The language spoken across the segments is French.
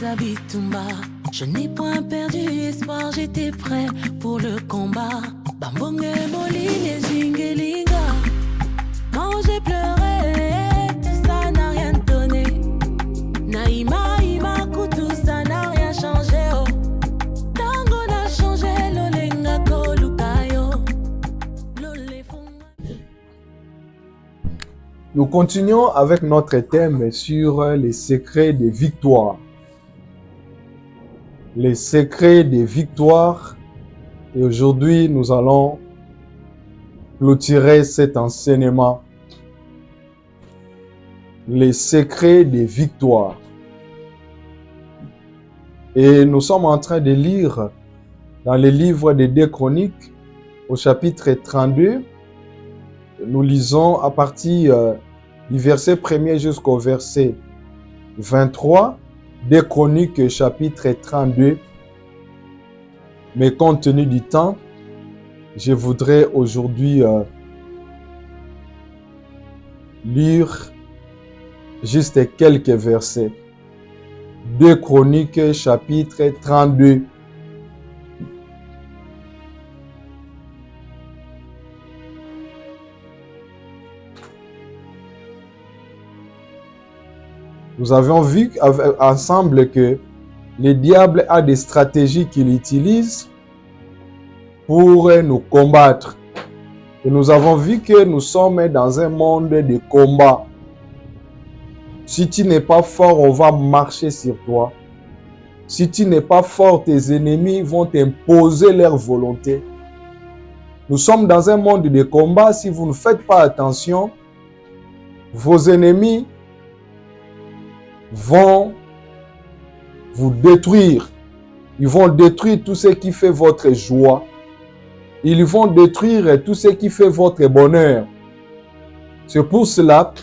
Zabitumba. Je n'ai point perdu espoir, j'étais prêt pour le combat. Bambonge Moli, les Jingelinga. Quand j'ai pleuré, tout ça n'a rien donné. Naïma, Imaku, tout ça n'a rien changé. Oh. Tango n'a changé, Lolenga Kolukayo. Nous continuons avec notre thème sur les secrets des victoires. Les secrets des victoires. Et aujourd'hui, nous allons clôturer cet enseignement. Les secrets des victoires. Et nous sommes en train de lire dans le livre des 2 Chroniques, au chapitre 32. Nous lisons à partir du verset 1er jusqu'au verset 23, 2 Chroniques, chapitre 32. Mais compte tenu du temps, je voudrais aujourd'hui lire juste quelques versets. 2 Chroniques, chapitre 32. Nous avons vu ensemble que le diable a des stratégies qu'il utilise pour nous combattre. Et nous avons vu que nous sommes dans un monde de combat. Si tu n'es pas fort, on va marcher sur toi. Si tu n'es pas fort, tes ennemis vont t'imposer leur volonté. Nous sommes dans un monde de combat. Si vous ne faites pas attention, vos ennemis vont vous détruire. Ils vont détruire tout ce qui fait votre joie. Ils vont détruire tout ce qui fait votre bonheur. C'est pour cela que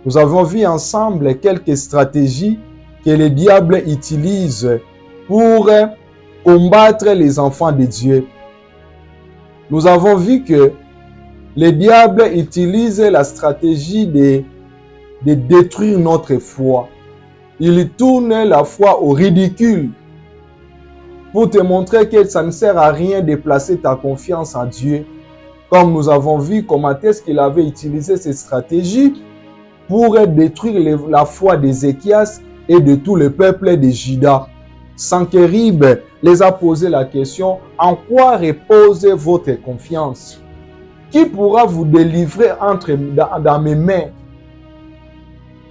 nous avons vu ensemble quelques stratégies que le diable utilise pour combattre les enfants de Dieu. Nous avons vu que le diable utilise la stratégie de détruire notre foi. Il tourne la foi au ridicule pour te montrer que ça ne sert à rien de placer ta confiance en Dieu. Comme nous avons vu comment est-ce qu'il avait utilisé cette stratégie pour détruire la foi d'Ézéchias et de tout le peuple de Juda. Sankérib les a posé la question: en quoi repose votre confiance? Qui pourra vous délivrer dans mes mains?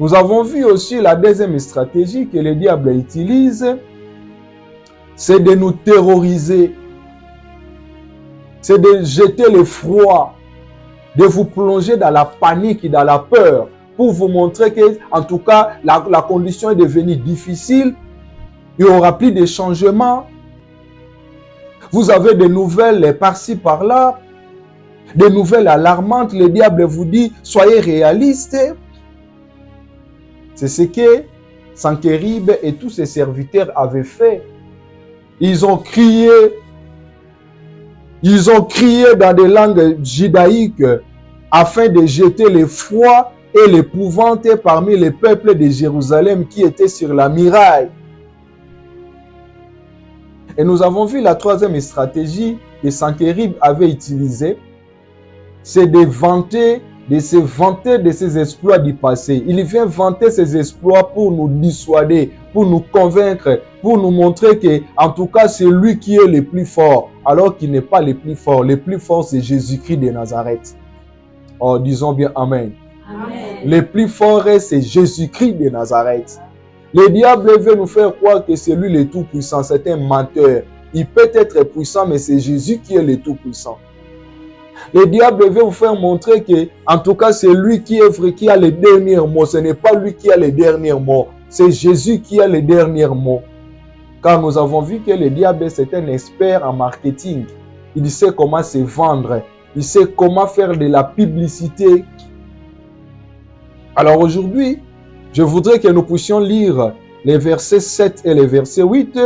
Nous avons vu aussi la deuxième stratégie que le diable utilise, c'est de nous terroriser, c'est de jeter le froid, de vous plonger dans la panique et dans la peur, pour vous montrer que, en tout cas, la condition est devenue difficile, il n'y aura plus de changements. Vous avez des nouvelles par-ci, par-là, des nouvelles alarmantes. Le diable vous dit: soyez réalistes. C'est ce que Sankérib et tous ses serviteurs avaient fait. Ils ont crié dans des langues judaïques afin de jeter l'effroi et l'épouvante parmi les peuples de Jérusalem qui étaient sur la muraille. Et nous avons vu la troisième stratégie que Sankérib avait utilisée, c'est de se vanter de ses exploits du passé. Il vient vanter ses exploits pour nous dissuader, pour nous convaincre, pour nous montrer que, en tout cas, c'est lui qui est le plus fort, alors qu'il n'est pas le plus fort. Le plus fort, c'est Jésus-Christ de Nazareth. Oh, disons bien Amen. Amen. Le plus fort, c'est Jésus-Christ de Nazareth. Le diable veut nous faire croire que c'est lui le tout-puissant. C'est un menteur. Il peut être puissant, mais c'est Jésus qui est le tout-puissant. Le diable veut vous faire montrer que, en tout cas, c'est lui qui a les derniers mots. Ce n'est pas lui qui a les derniers mots. C'est Jésus qui a les derniers mots. Car nous avons vu que le diable, c'est un expert en marketing. Il sait comment se vendre. Il sait comment faire de la publicité. Alors aujourd'hui, je voudrais que nous puissions lire les versets 7 et les versets 8.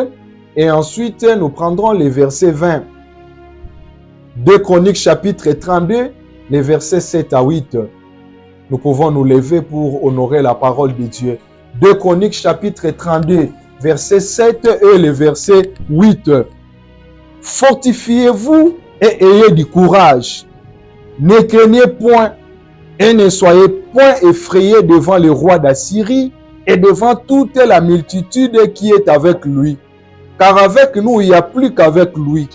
Et ensuite, nous prendrons les versets 20. 2 Chroniques chapitre 32, les versets 7 à 8. Nous pouvons nous lever pour honorer la parole de Dieu. 2 Chroniques chapitre 32, verset 7 et le verset 8. Fortifiez-vous et ayez du courage. Ne craignez point et ne soyez point effrayés devant le roi d'Assyrie et devant toute la multitude qui est avec lui. Car avec nous, il n'y a plus qu'avec lui.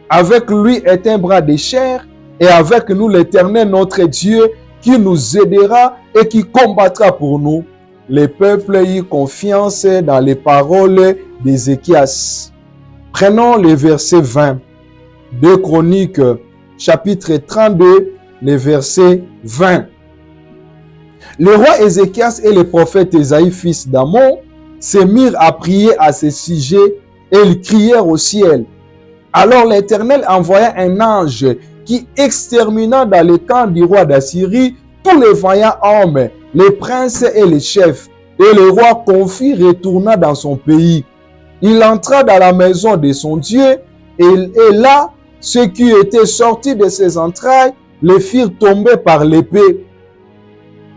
Avec lui est un bras de chair et avec nous l'Éternel notre Dieu qui nous aidera et qui combattra pour nous. Les peuples y confiance dans les paroles d'Ézéchias. Prenons le verset 20. 2 Chroniques, chapitre 32, le verset 20. Le roi Ézéchias et le prophète Ésaïe, fils d'Amon, se mirent à prier à ce sujet et ils crièrent au ciel. Alors l'Éternel envoya un ange qui extermina dans le camp du roi d'Assyrie tous les vaillants hommes, les princes et les chefs. Et le roi confus retourna dans son pays. Il entra dans la maison de son Dieu et là, ceux qui étaient sortis de ses entrailles les firent tomber par l'épée.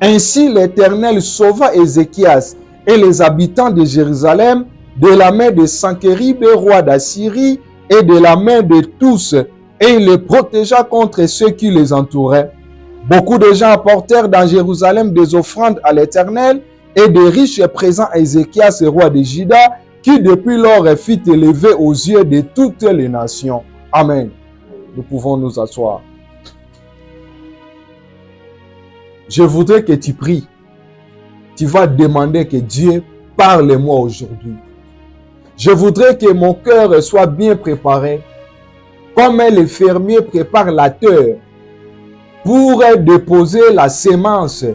Ainsi l'Éternel sauva Ézéchias et les habitants de Jérusalem de la main de Sanchérib, roi d'Assyrie, et de la main de tous, et il les protégea contre ceux qui les entouraient. Beaucoup de gens apportèrent dans Jérusalem des offrandes à l'Éternel et des riches présents à Ézéchias, roi de Juda, qui depuis lors fut élevé aux yeux de toutes les nations. Amen. Nous pouvons nous asseoir. Je voudrais que tu pries. Tu vas demander que Dieu parle-moi aujourd'hui. Je voudrais que mon cœur soit bien préparé, comme le fermier prépare la terre pour déposer la sémence.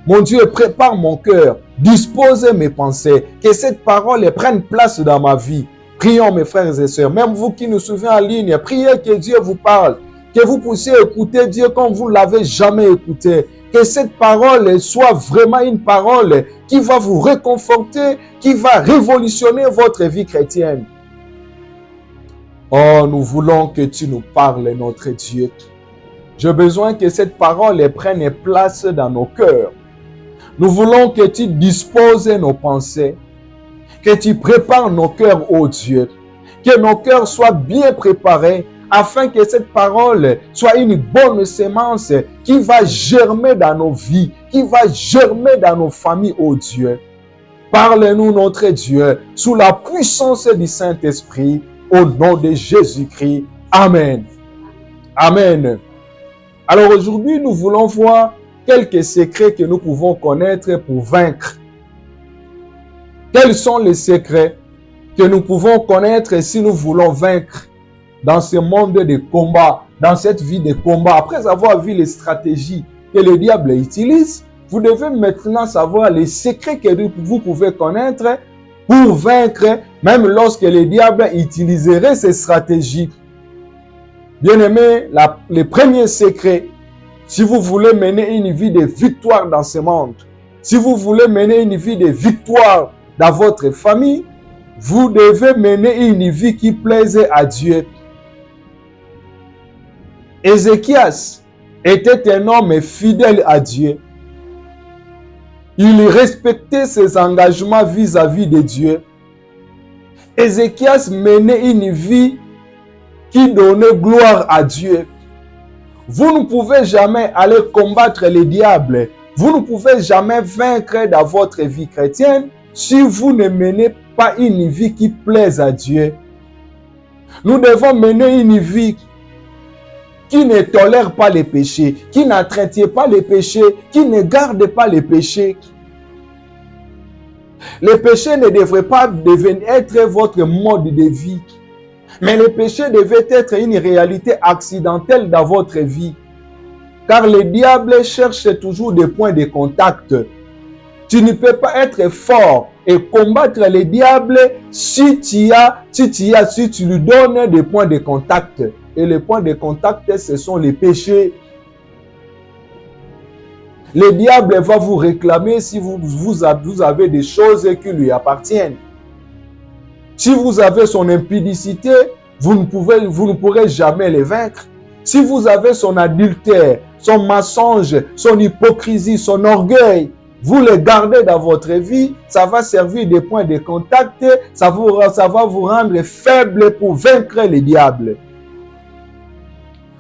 Mon Dieu, prépare mon cœur, dispose mes pensées, que cette parole prenne place dans ma vie. Prions mes frères et sœurs, même vous qui nous suivez en ligne, priez que Dieu vous parle, que vous puissiez écouter Dieu comme vous ne l'avez jamais écouté. Que cette parole soit vraiment une parole qui va vous réconforter, qui va révolutionner votre vie chrétienne. Oh, nous voulons que tu nous parles, notre Dieu. J'ai besoin que cette parole prenne place dans nos cœurs. Nous voulons que tu disposes nos pensées, que tu prépares nos cœurs, ô Dieu, que nos cœurs soient bien préparés, afin que cette parole soit une bonne sémence qui va germer dans nos vies, qui va germer dans nos familles, ô Dieu. Parle-nous, notre Dieu, sous la puissance du Saint-Esprit, au nom de Jésus-Christ. Amen. Amen. Alors aujourd'hui, nous voulons voir quelques secrets que nous pouvons connaître pour vaincre. Quels sont les secrets que nous pouvons connaître si nous voulons vaincre dans ce monde de combat, dans cette vie de combat? Après avoir vu les stratégies que le diable utilise, vous devez maintenant savoir les secrets que vous pouvez connaître pour vaincre, même lorsque le diable utiliserait ces stratégies. Bien-aimés, le premier secret, si vous voulez mener une vie de victoire dans ce monde, si vous voulez mener une vie de victoire dans votre famille, vous devez mener une vie qui plaise à Dieu. Ézéchias était un homme fidèle à Dieu. Il respectait ses engagements vis-à-vis de Dieu. Ézéchias menait une vie qui donnait gloire à Dieu. Vous ne pouvez jamais aller combattre le diable. Vous ne pouvez jamais vaincre dans votre vie chrétienne si vous ne menez pas une vie qui plaise à Dieu. Nous devons mener une vie qui ne tolère pas les péchés, qui n'entretient pas les péchés, qui ne garde pas les péchés. Les péchés ne devraient pas être votre mode de vie, mais les péchés devaient être une réalité accidentelle dans votre vie. Car le diable cherche toujours des points de contact. Tu ne peux pas être fort et combattre le diable si tu lui donnes des points de contact. Et les points de contact, ce sont les péchés. Le diable va vous réclamer si vous avez des choses qui lui appartiennent. Si vous avez son impudicité, vous ne pourrez jamais le vaincre. Si vous avez son adultère, son mensonge, son hypocrisie, son orgueil, Vous les gardez dans votre vie, ça va servir de point de contact, ça va vous rendre faible pour vaincre le diable.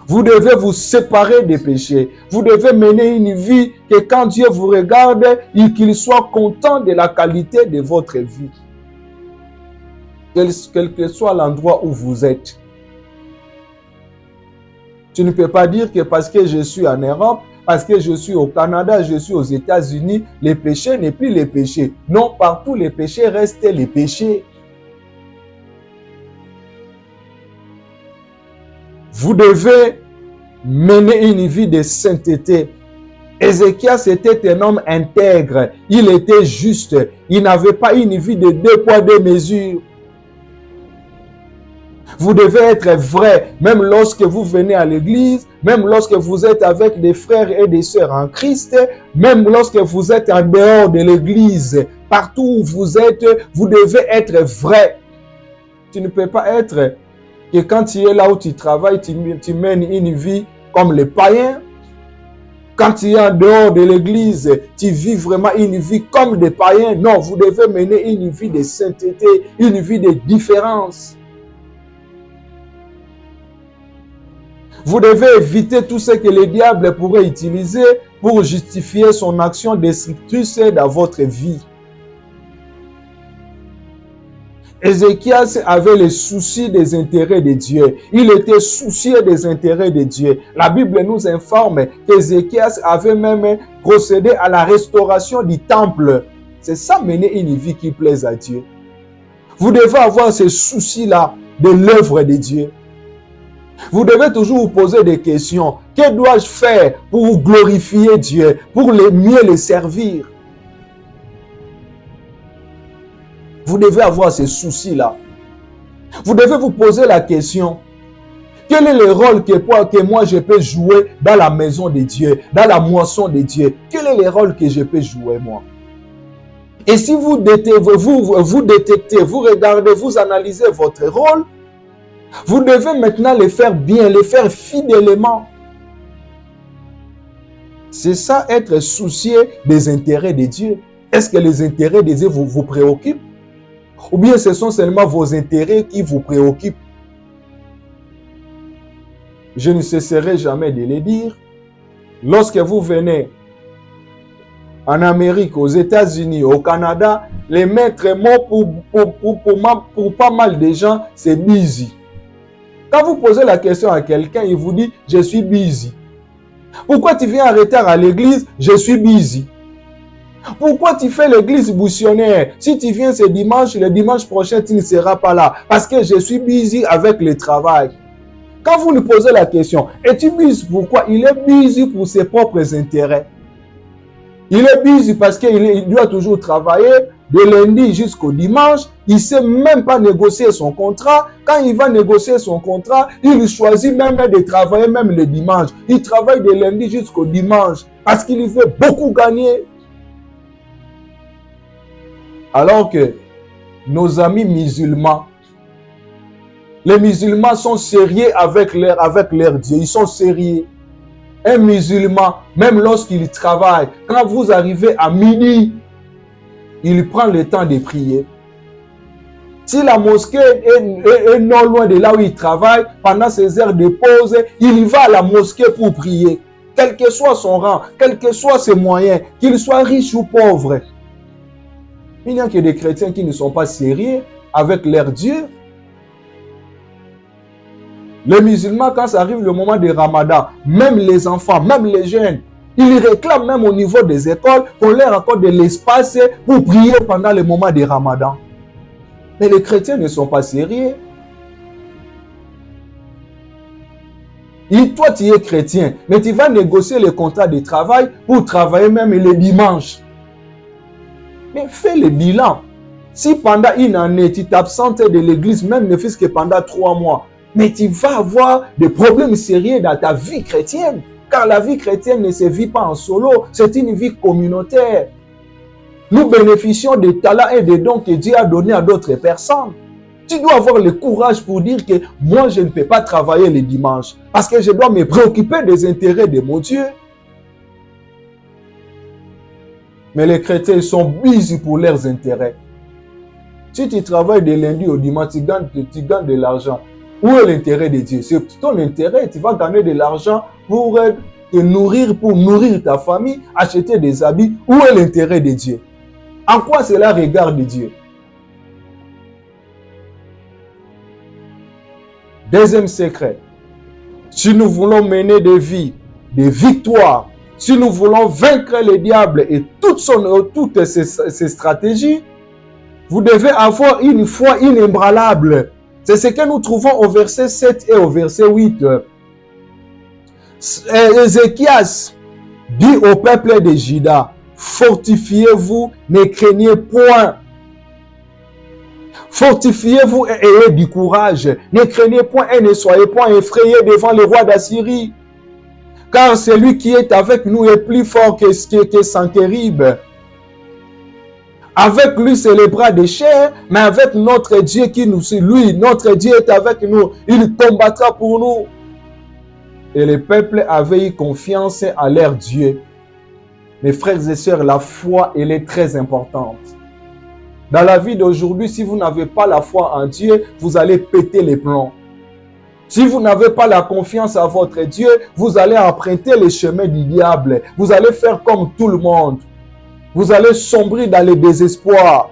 Vous devez vous séparer des péchés. Vous devez mener une vie que quand Dieu vous regarde, qu'il soit content de la qualité de votre vie. Quel que soit l'endroit où vous êtes. Tu ne peux pas dire que parce que je suis en Europe, parce que je suis au Canada, je suis aux États-Unis, les péchés n'est plus les péchés. Non, partout les péchés restent les péchés. Vous devez mener une vie de sainteté. Ézéchias était un homme intègre. Il était juste. Il n'avait pas une vie de 2 poids 2 mesures. Vous devez être vrai, même lorsque vous venez à l'église, même lorsque vous êtes avec des frères et des sœurs en Christ, même lorsque vous êtes en dehors de l'église, partout où vous êtes, vous devez être vrai. Tu ne peux pas être que quand tu es là où tu travailles, tu mènes une vie comme les païens. Quand tu es en dehors de l'église, tu vis vraiment une vie comme des païens. Non, vous devez mener une vie de sainteté, une vie de différence. Vous devez éviter tout ce que le diable pourrait utiliser pour justifier son action destructrice dans votre vie. Ézéchias avait le souci des intérêts de Dieu. Il était soucieux des intérêts de Dieu. La Bible nous informe qu'Ézéchias avait même procédé à la restauration du temple. C'est ça, mener une vie qui plaise à Dieu. Vous devez avoir ce souci-là de l'œuvre de Dieu. Vous devez toujours vous poser des questions. Que dois-je faire pour glorifier Dieu, pour mieux le servir? Vous devez avoir ces soucis-là. Vous devez vous poser la question. Quel est le rôle que moi je peux jouer dans la maison de Dieu, dans la moisson de Dieu? Quel est le rôle que je peux jouer moi? Et si vous détectez, vous regardez, vous analysez votre rôle, vous devez maintenant le faire bien, le faire fidèlement. C'est ça, être soucieux des intérêts de Dieu. Est-ce que les intérêts de Dieu vous préoccupent? Ou bien ce sont seulement vos intérêts qui vous préoccupent? Je ne cesserai jamais de le dire. Lorsque vous venez en Amérique, aux États-Unis, au Canada, les maîtres mots pour pas mal de gens, c'est busy. Quand vous posez la question à quelqu'un, il vous dit « je suis busy ». Pourquoi tu viens en retard à l'église? Je suis busy. Pourquoi tu fais l'église missionnaire? Si tu viens ce dimanche, le dimanche prochain, tu ne seras pas là. Parce que je suis busy avec le travail. Quand vous lui posez la question, es-tu busy? Pourquoi? Il est busy pour ses propres intérêts. Il est busy parce qu'il doit toujours travailler de lundi jusqu'au dimanche. Il ne sait même pas négocier son contrat. Quand il va négocier son contrat, il choisit même de travailler même le dimanche. Il travaille de lundi jusqu'au dimanche parce qu'il veut beaucoup gagner. Alors que nos amis musulmans, les musulmans sont sérieux avec leur Dieu. Ils sont sérieux. Un musulman, même lorsqu'il travaille, quand vous arrivez à midi, il prend le temps de prier. Si la mosquée est non loin de là où il travaille, pendant ses heures de pause, il va à la mosquée pour prier. Quel que soit son rang, quels que soient ses moyens, qu'il soit riche ou pauvre. Il n'y a que des chrétiens qui ne sont pas sérieux avec leur Dieu. Les musulmans, quand ça arrive le moment du Ramadan, même les enfants, même les jeunes, ils réclament même au niveau des écoles qu'on leur accorde de l'espace pour prier pendant le moment du Ramadan. Mais les chrétiens ne sont pas sérieux. Et toi, tu es chrétien, mais tu vas négocier le contrat de travail pour travailler même le dimanche. Mais fais le bilan. Si pendant une année, tu t'absentes de l'église, même ne fût-ce que pendant 3 mois, mais tu vas avoir des problèmes sérieux dans ta vie chrétienne. Car la vie chrétienne ne se vit pas en solo, c'est une vie communautaire. Nous bénéficions des talents et des dons que Dieu a donnés à d'autres personnes. Tu dois avoir le courage pour dire que moi, je ne peux pas travailler le dimanche parce que je dois me préoccuper des intérêts de mon Dieu. Mais les chrétiens, ils sont busy pour leurs intérêts. Si tu travailles de lundi au dimanche, tu gagnes de l'argent. Où est l'intérêt de Dieu? C'est ton intérêt. Tu vas gagner de l'argent pour te nourrir, pour nourrir ta famille, acheter des habits. Où est l'intérêt de Dieu? En quoi cela regarde Dieu? Deuxième secret. Si nous voulons mener des vies, des victoires, si nous voulons vaincre le diable et toutes ses stratégies, vous devez avoir une foi inébranlable. C'est ce que nous trouvons au verset 7 et au verset 8. Ézéchias dit au peuple de Juda, fortifiez-vous, ne craignez point. Fortifiez-vous et ayez du courage. Ne craignez point et ne soyez point effrayés devant le roi d'Assyrie. Car celui qui est avec nous est plus fort que Sennacherib. Avec lui, c'est les bras de chair, mais avec notre Dieu qui nous suit, lui, notre Dieu est avec nous. Il combattra pour nous. Et le peuple avait eu confiance à leur Dieu. Mes frères et sœurs, la foi, elle est très importante. Dans la vie d'aujourd'hui, si vous n'avez pas la foi en Dieu, vous allez péter les plombs. Si vous n'avez pas la confiance à votre Dieu, vous allez emprunter les chemins du diable. Vous allez faire comme tout le monde. Vous allez sombrer dans le désespoir.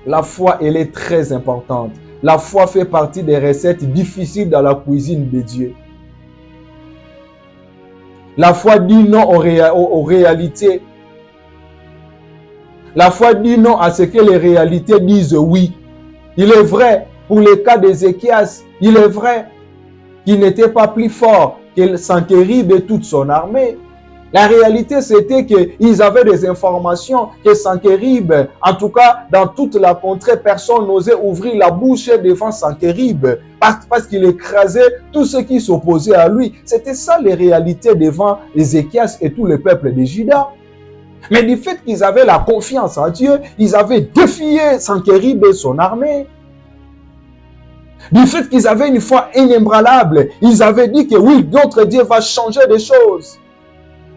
La foi, elle est très importante. La foi fait partie des recettes difficiles dans la cuisine de Dieu. La foi dit non aux réalités. La foi dit non à ce que les réalités disent oui. Il est vrai, pour le cas d'Ézéchias, il est vrai qu'il n'était pas plus fort que Sennacherib et toute son armée. La réalité, c'était qu'ils avaient des informations que Sennacherib, en tout cas, dans toute la contrée, personne n'osait ouvrir la bouche devant Sennacherib parce qu'il écrasait tous ceux qui s'opposaient à lui. C'était ça les réalités devant Ézéchias et tout le peuple de Juda. Mais du fait qu'ils avaient la confiance en Dieu, ils avaient défié Sennacherib et son armée. Du fait qu'ils avaient une foi inébranlable, ils avaient dit que oui, notre Dieu va changer des choses.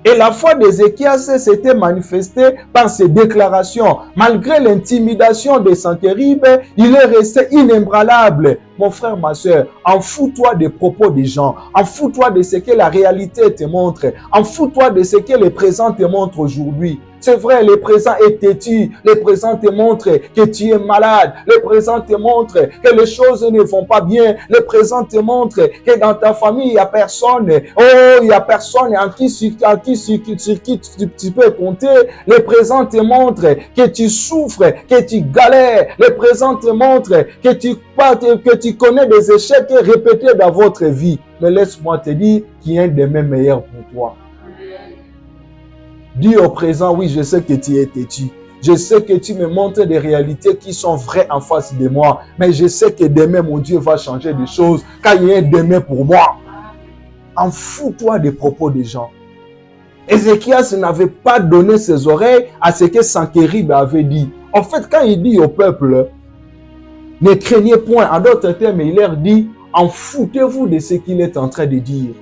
Et la foi d'Ézéchias s'était manifestée par ses déclarations. Malgré l'intimidation de Sennacherib, il est resté inébranlable. Mon frère, ma soeur, en fous-toi des propos des gens. En fous-toi de ce que la réalité te montre. En fous-toi de ce que le présent te montre aujourd'hui. C'est vrai, le présent est têtu. Le présent te montre que tu es malade. Le présent te montre que les choses ne vont pas bien. Le présent te montre que dans ta famille, il n'y a personne. Oh, il n'y a personne sur qui tu peux compter. Le présent te montre que tu souffres, que tu galères. Le présent te montre que tu connais des échecs répétés dans votre vie. Mais laisse-moi te dire qu'il y a un demain meilleur pour toi. Dis au présent, oui, je sais que tu es têtu. Je sais que tu me montres des réalités qui sont vraies en face de moi. Mais je sais que demain, mon Dieu va changer des choses. Car il y a un demain pour moi. En fous-toi des propos des gens. Ézéchias n'avait pas donné ses oreilles à ce que Sennacherib avait dit. En fait, quand il dit au peuple, ne craignez point, en d'autres termes, il leur dit, en foutez-vous de ce qu'il est en train de dire.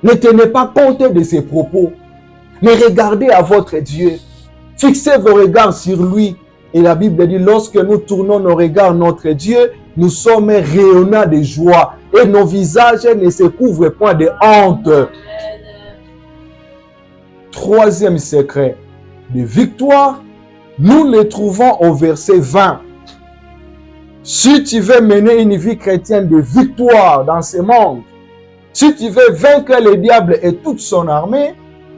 Ne tenez pas compte de ses propos. Mais regardez à votre Dieu. Fixez vos regards sur lui. Et la Bible dit, lorsque nous tournons nos regards notre Dieu, nous sommes rayonnants de joie. Et nos visages ne se couvrent point de honte. Troisième secret de victoire, nous le trouvons au verset 20. Si tu veux mener une vie chrétienne de victoire dans ce monde, si tu veux vaincre le diable et toute son armée,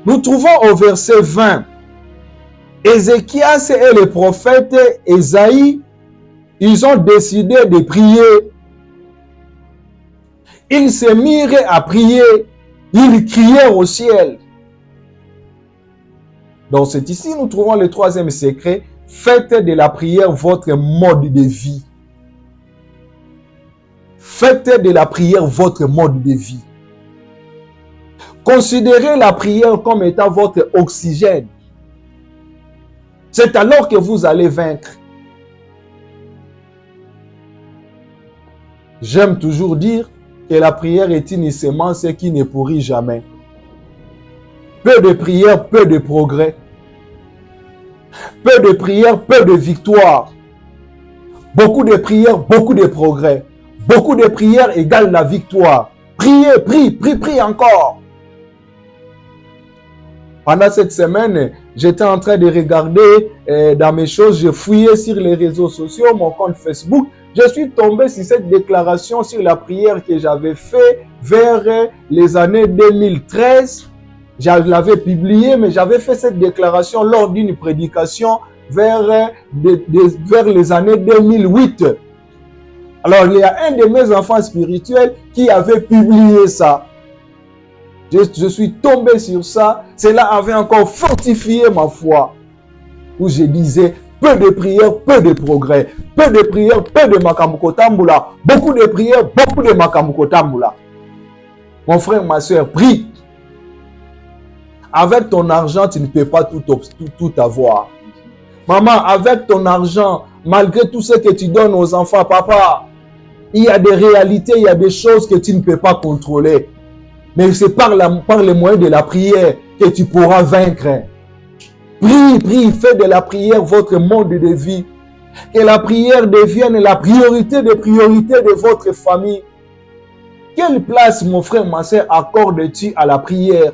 nous trouvons au verset 20. Ézéchias et le prophète Ésaïe, ils ont décidé de prier. Ils se mirent à prier. Ils crièrent au ciel. Donc c'est ici nous trouvons le troisième secret. Faites de la prière votre mode de vie. Faites de la prière votre mode de vie. Considérez la prière comme étant votre oxygène. C'est alors que vous allez vaincre. J'aime toujours dire que la prière est une semence qui ne pourrit jamais. Peu de prières, peu de progrès. Peu de prières, peu de victoire. Beaucoup de prières, beaucoup de progrès. Beaucoup de prières égale la victoire. Priez, prie encore. Pendant cette semaine, j'étais en train de regarder dans mes choses, je fouillais sur les réseaux sociaux, mon compte Facebook. Je suis tombé sur cette déclaration sur la prière que j'avais faite vers les années 2013. Je l'avais publiée, mais j'avais fait cette déclaration lors d'une prédication vers les années 2008. Alors, il y a un de mes enfants spirituels qui avait publié ça. Je suis tombé sur ça. Cela avait encore fortifié ma foi. Où je disais, peu de prières, peu de progrès. Peu de prières, peu de makamukotambula. Beaucoup de prières, beaucoup de makamukotambula. Mon frère, ma soeur, prie. Avec ton argent, tu ne peux pas tout avoir. Maman, avec ton argent, malgré tout ce que tu donnes aux enfants, papa, il y a des réalités, il y a des choses que tu ne peux pas contrôler. Mais c'est par le moyen de la prière que tu pourras vaincre. Prie, fais de la prière votre mode de vie. Que la prière devienne la priorité des priorités de votre famille. Quelle place, mon frère, ma soeur, accordes-tu à la prière?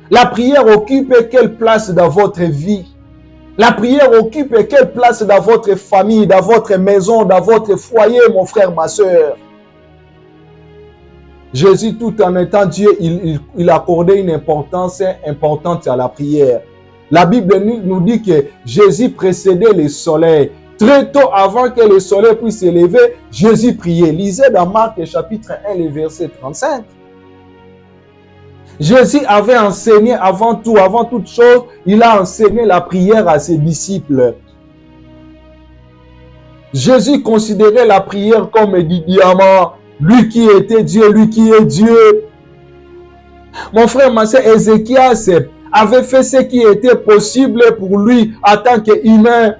La prière occupe quelle place dans votre vie? La prière occupe quelle place dans votre famille, dans votre maison, dans votre foyer, mon frère, ma soeur? Jésus, tout en étant Dieu, il accordait une importance importante à la prière. La Bible nous dit que Jésus précédait le soleil. Très tôt avant que le soleil puisse s'élever, Jésus priait. Lisez dans Marc chapitre 1, le verset 35. Jésus avait enseigné avant toute chose, il a enseigné la prière à ses disciples. Jésus considérait la prière comme du diamant. Lui qui était Dieu, lui qui est Dieu. Mon frère, ma soeur, Ézéchias avait fait ce qui était possible pour lui en tant qu'humain.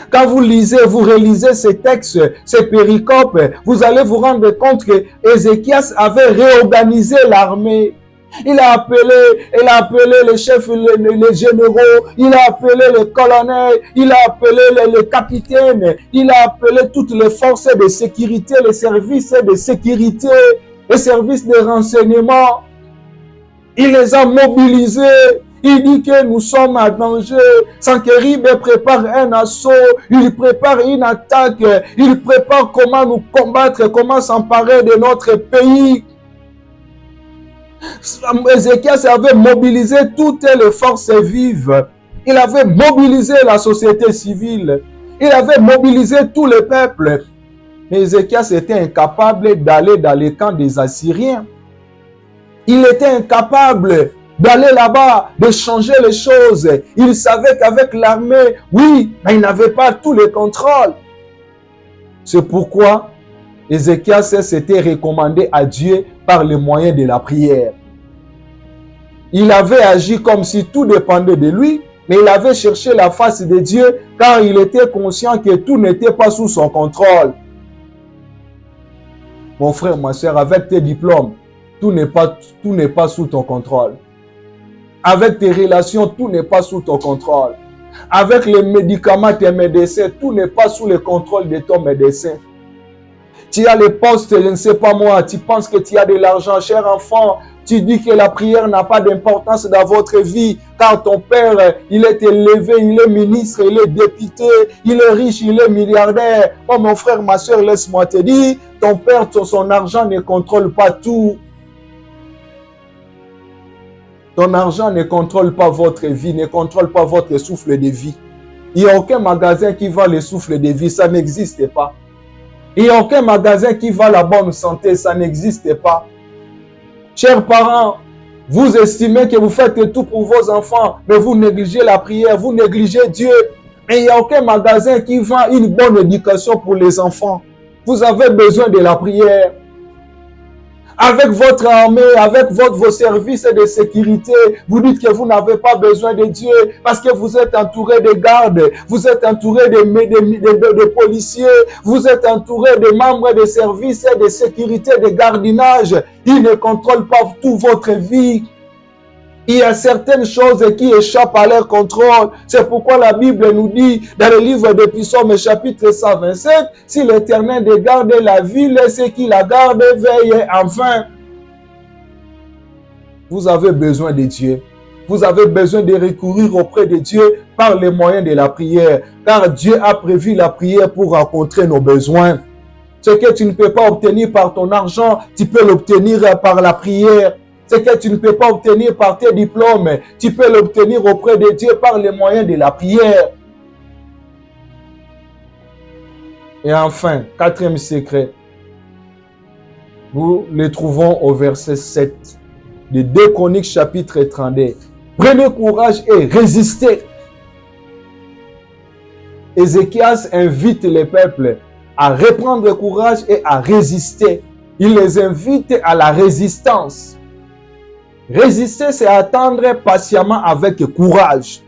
Quand vous lisez, vous relisez ces textes, ces péricopes, vous allez vous rendre compte que Ézéchias avait réorganisé l'armée. Il a appelé les chefs, les généraux, il a appelé les colonels, il a appelé les capitaines, il a appelé toutes les forces de sécurité, les services de sécurité, les services de renseignement. Il les a mobilisés. Il dit que nous sommes en danger. Sankerib prépare un assaut, il prépare une attaque, il prépare comment nous combattre, comment s'emparer de notre pays. Ézéchias avait mobilisé toutes les forces vives. Il avait mobilisé la société civile. Il avait mobilisé tous les peuples. Mais Ézéchias était incapable d'aller dans les camps des Assyriens. Il était incapable d'aller là-bas, de changer les choses. Il savait qu'avec l'armée, oui, mais il n'avait pas tous les contrôles. C'est pourquoi Ézéchias s'était recommandé à Dieu par le moyen de la prière. Il avait agi comme si tout dépendait de lui, mais il avait cherché la face de Dieu car il était conscient que tout n'était pas sous son contrôle. Mon frère, ma soeur, avec tes diplômes, tout n'est pas sous ton contrôle. Avec tes relations, tout n'est pas sous ton contrôle. Avec les médicaments, tes médecins, tout n'est pas sous le contrôle de ton médecin. Tu as les postes, je ne sais pas moi, tu penses que tu as de l'argent, cher enfant, tu dis que la prière n'a pas d'importance dans votre vie, car ton père, il est élevé, il est ministre, il est député, il est riche, il est milliardaire. Oh mon frère, ma soeur, laisse-moi te dire, ton père, son argent ne contrôle pas tout. Ton argent ne contrôle pas votre vie, ne contrôle pas votre souffle de vie. Il n'y a aucun magasin qui vend le souffle de vie, ça n'existe pas. Il n'y a aucun magasin qui vend la bonne santé, ça n'existe pas. Chers parents, vous estimez que vous faites tout pour vos enfants, mais vous négligez la prière, vous négligez Dieu. Et il n'y a aucun magasin qui vend une bonne éducation pour les enfants. Vous avez besoin de la prière. Avec votre armée, avec vos services de sécurité, vous dites que vous n'avez pas besoin de Dieu parce que vous êtes entouré de gardes, vous êtes entouré de policiers, vous êtes entouré de membres de services de sécurité, de gardiennage. Ils ne contrôlent pas toute votre vie. Il y a certaines choses qui échappent à leur contrôle. C'est pourquoi la Bible nous dit dans le livre de Psaumes chapitre 127, si l'Éternel garde la ville, ceux qui la gardent veillent enfin. Vous avez besoin de Dieu. Vous avez besoin de recourir auprès de Dieu par les moyens de la prière. Car Dieu a prévu la prière pour rencontrer nos besoins. Ce que tu ne peux pas obtenir par ton argent, tu peux l'obtenir par la prière. Ce que tu ne peux pas obtenir par tes diplômes, tu peux l'obtenir auprès de Dieu par les moyens de la prière. Et enfin, quatrième secret, nous le trouvons au verset 7 de 2 Chroniques chapitre 32. Prenez courage et résistez. Ézéchias invite les peuples à reprendre courage et à résister. Il les invite à la résistance. Résister, c'est attendre patiemment avec courage.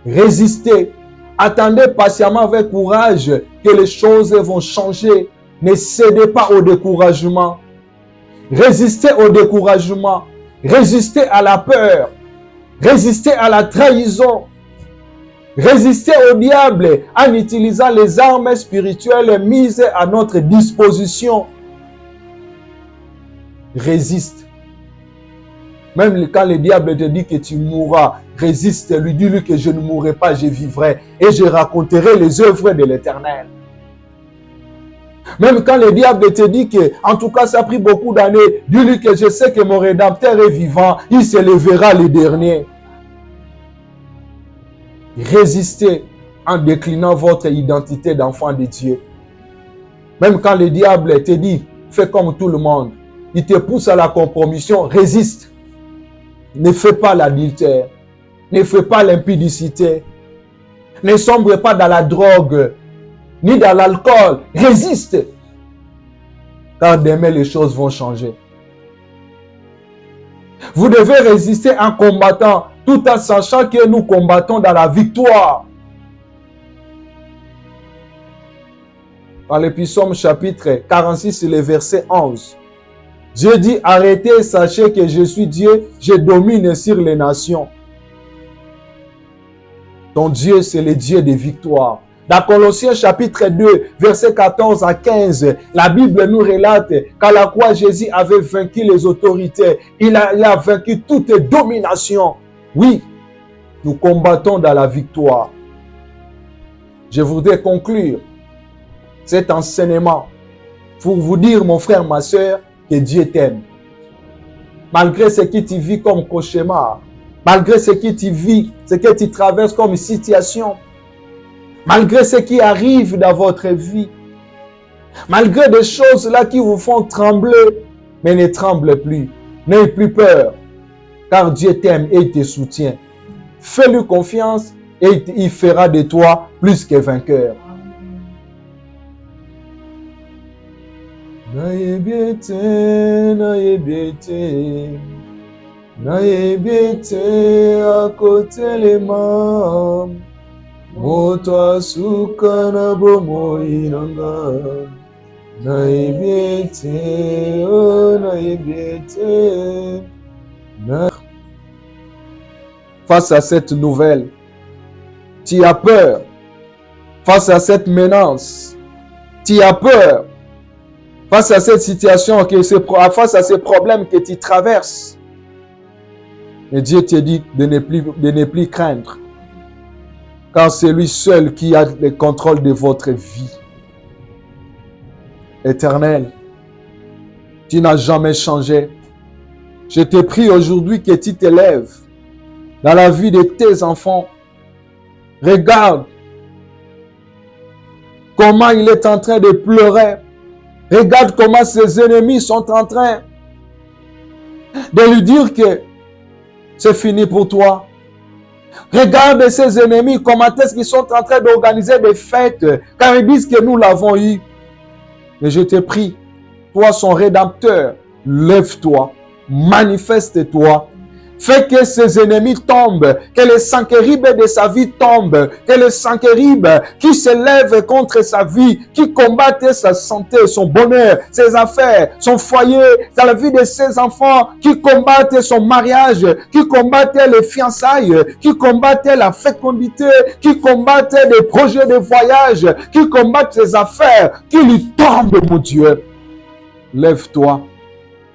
Résister. Attendez patiemment avec courage que les choses vont changer. Ne cédez pas au découragement. Résistez au découragement. Résistez à la peur. Résistez à la trahison. Résistez au diable en utilisant les armes spirituelles mises à notre disposition. Résiste. Même quand le diable te dit que tu mourras, résiste, lui dis-lui que je ne mourrai pas, je vivrai et je raconterai les œuvres de l'Éternel. Même quand le diable te dit que, en tout cas, ça a pris beaucoup d'années, dis-lui que je sais que mon Rédempteur est vivant, il se lèvera le dernier. Résistez en déclinant votre identité d'enfant de Dieu. Même quand le diable te dit, fais comme tout le monde, il te pousse à la compromission, résiste. Ne fais pas l'adultère. Ne fais pas l'impudicité. Ne sombre pas dans la drogue, ni dans l'alcool. Résiste. Car demain, les choses vont changer. Vous devez résister en combattant, tout en sachant que nous combattons dans la victoire. Dans le Psaume chapitre 46, le verset 11. Dieu dit, arrêtez, sachez que je suis Dieu, je domine sur les nations. Ton Dieu, c'est le Dieu des victoires. Dans Colossiens chapitre 2, verset 14 à 15, la Bible nous relate qu'à la croix, Jésus avait vaincu les autorités. Il a vaincu toute domination. Oui, nous combattons dans la victoire. Je voudrais conclure cet enseignement pour vous dire, mon frère, ma soeur, que Dieu t'aime. Malgré ce que tu vis comme cauchemar, malgré ce que tu vis, ce que tu traverses comme situation, malgré ce qui arrive dans votre vie, malgré des choses là qui vous font trembler, mais ne tremble plus, n'ayez plus peur, car Dieu t'aime et il te soutient. Fais-lui confiance et il fera de toi plus que vainqueur. Nayebiete, nayebiete, nayebiete akotelema, moto asuka na bomoi nanga. Nayebiete, oh nayebiete. Face à cette nouvelle, tu as peur. Face à cette menace, tu as peur. Face à cette situation, face à ces problèmes que tu traverses. Et Dieu te dit de ne plus craindre. Car c'est lui seul qui a le contrôle de votre vie. Éternel, tu n'as jamais changé. Je te prie aujourd'hui que tu t'élèves dans la vie de tes enfants. Regarde comment il est en train de pleurer. Regarde comment ses ennemis sont en train de lui dire que c'est fini pour toi. Regarde ses ennemis, comment est-ce qu'ils sont en train d'organiser des fêtes, car ils disent que nous l'avons eu. Mais je te prie, toi son Rédempteur, lève-toi, manifeste-toi Fais que ses ennemis tombent, que les Sanchéribes de sa vie tombent, que les Sanchéribes qui se lèvent contre sa vie, qui combattent sa santé, son bonheur, ses affaires, son foyer, dans la vie de ses enfants, qui combattent son mariage, qui combattent les fiançailles, qui combattent la fécondité, qui combattent des projets de voyage, qui combattent ses affaires, qui lui tombent, mon Dieu. Lève-toi,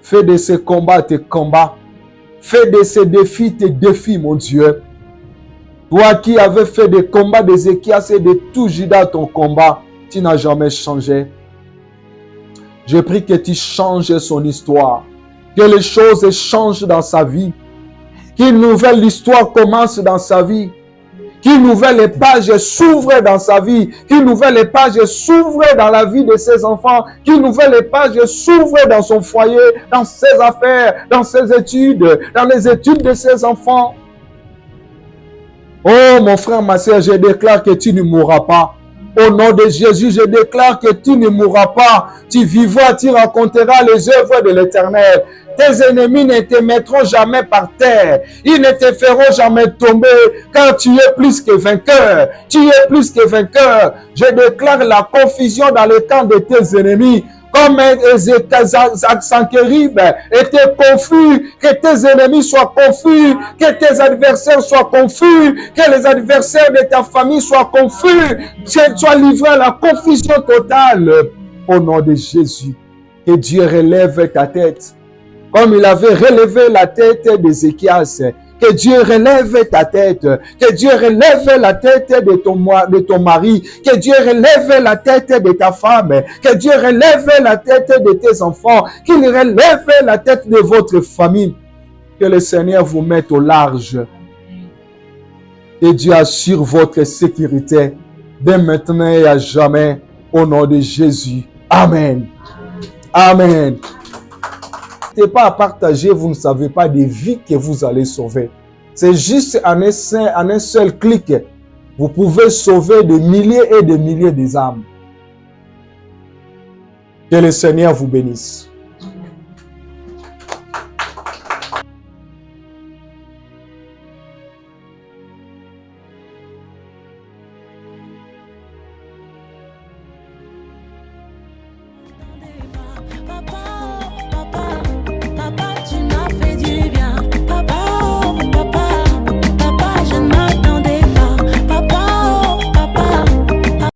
fais de ces combats tes combats. Fais de ces défis tes défis, mon Dieu. Toi qui avais fait des combats d'Ézéchias et de tout Juda ton combat, tu n'as jamais changé. Je prie que tu changes son histoire, que les choses changent dans sa vie, qu'une nouvelle histoire commence dans sa vie, qu'une nouvelle page s'ouvre dans sa vie, qu'une nouvelle page s'ouvre dans la vie de ses enfants, qu'une nouvelle page s'ouvre dans son foyer, dans ses affaires, dans ses études, dans les études de ses enfants. Oh mon frère, ma soeur, je déclare que tu ne mourras pas. Au nom de Jésus, je déclare que tu ne mourras pas. Tu vivras, tu rencontreras les œuvres de l'Éternel. Tes ennemis ne te mettront jamais par terre. Ils ne te feront jamais tomber, car tu es plus que vainqueur. Tu es plus que vainqueur. Je déclare la confusion dans le camp de tes ennemis. Comme Sanchérib était confus, que tes ennemis soient confus, que tes adversaires soient confus, que les adversaires de ta famille soient confus, que tu sois livré à la confusion totale. Au nom de Jésus, que Dieu relève ta tête, comme il avait relevé la tête d'Ézéchias. Que Dieu relève ta tête, que Dieu relève la tête de ton mari, que Dieu relève la tête de ta femme, que Dieu relève la tête de tes enfants, qu'il relève la tête de votre famille. Que le Seigneur vous mette au large. Et Dieu assure votre sécurité dès maintenant et à jamais, au nom de Jésus. Amen. Amen. N'hésitez pas à partager, vous ne savez pas des vies que vous allez sauver. C'est juste en un seul clic, vous pouvez sauver des milliers et des milliers d'âmes. Que le Seigneur vous bénisse.